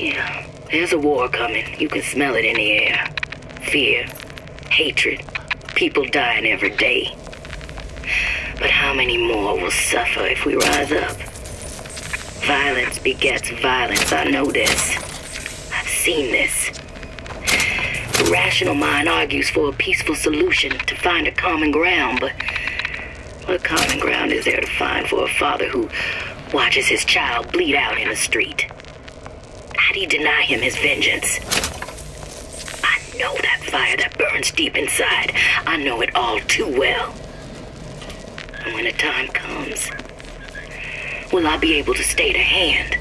Yeah, there's a war coming. You can smell it in the air. Fear, hatred, people dying every day. But how many more will suffer if we rise up? Violence begets violence, I know this. I've seen this. The rational mind argues for a peaceful solution to find a common ground, but what common ground is there to find for a father who watches his child bleed out in the street? How do you deny him his vengeance? I know that fire that burns deep inside. I know it all too well. And when the time comes, will I be able to stay the hand?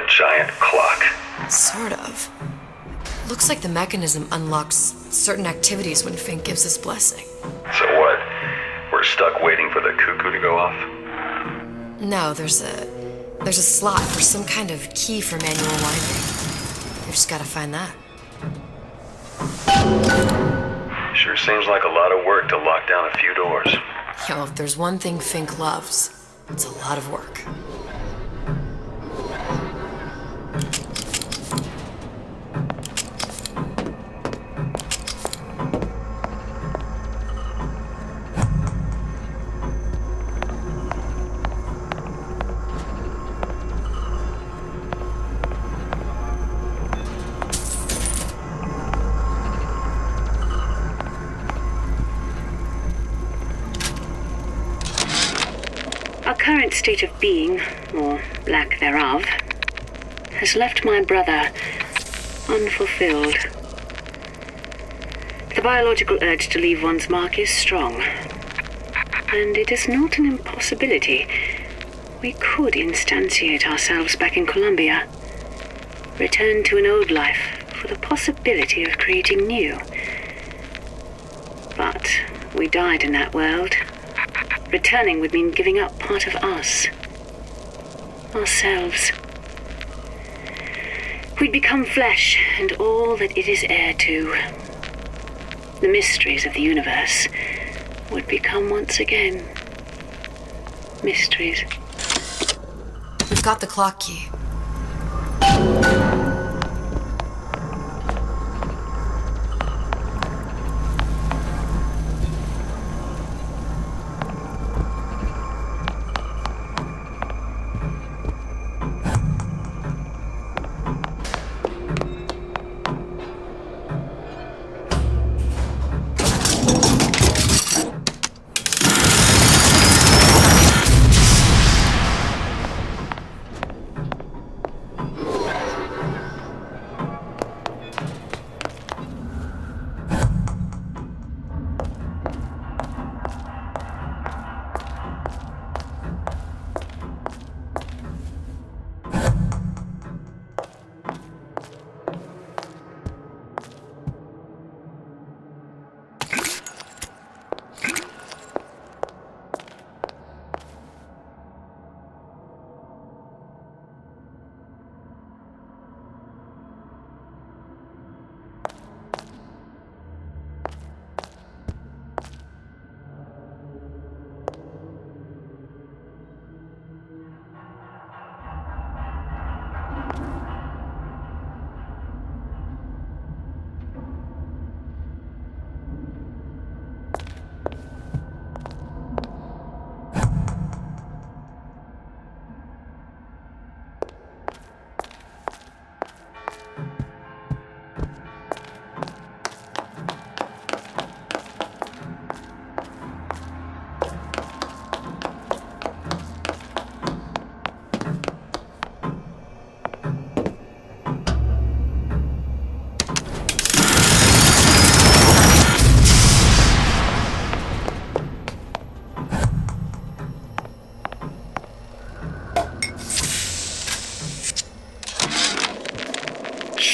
Giant clock. Sort of. Looks like the mechanism unlocks certain activities when Fink gives his blessing. So what? We're stuck waiting for the cuckoo to go off? No, there's a slot for some kind of key for manual winding. We just gotta find that. Sure seems like a lot of work to lock down a few doors. Yo, if there's one thing Fink loves, it's a lot of work. Our current state of being, or lack thereof, has left my brother unfulfilled. The biological urge to leave one's mark is strong, and it is not an impossibility. We could instantiate ourselves back in Columbia, return to an old life for the possibility of creating new. But we died in that world. Returning would mean giving up part of us. Ourselves. We'd become flesh and all that it is heir to. The mysteries of the universe would become once again mysteries. We've got the clock key.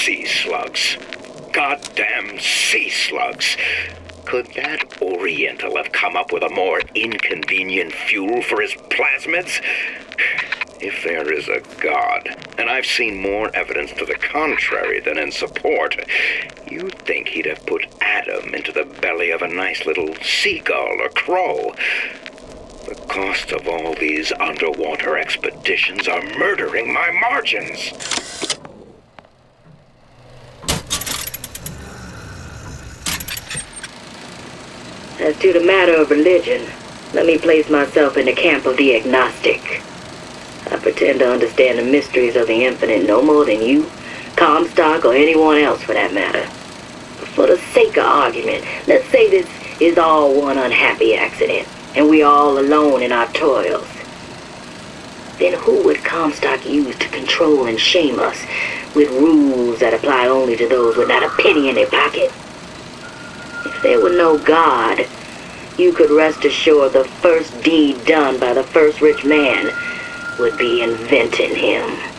sea slugs. Goddamn sea slugs. Could that Oriental have come up with a more inconvenient fuel for his plasmids? If there is a God, and I've seen more evidence to the contrary than in support, you'd think he'd have put Adam into the belly of a nice little seagull or crow. The cost of all these underwater expeditions are murdering my margins. As to the matter of religion, let me place myself in the camp of the agnostic. I pretend to understand the mysteries of the infinite no more than you, Comstock, or anyone else for that matter. But for the sake of argument, let's say this is all one unhappy accident, and we're all alone in our toils. Then who would Comstock use to control and shame us with rules that apply only to those with not a penny in their pocket? If there were no God, you could rest assured the first deed done by the first rich man would be inventing him.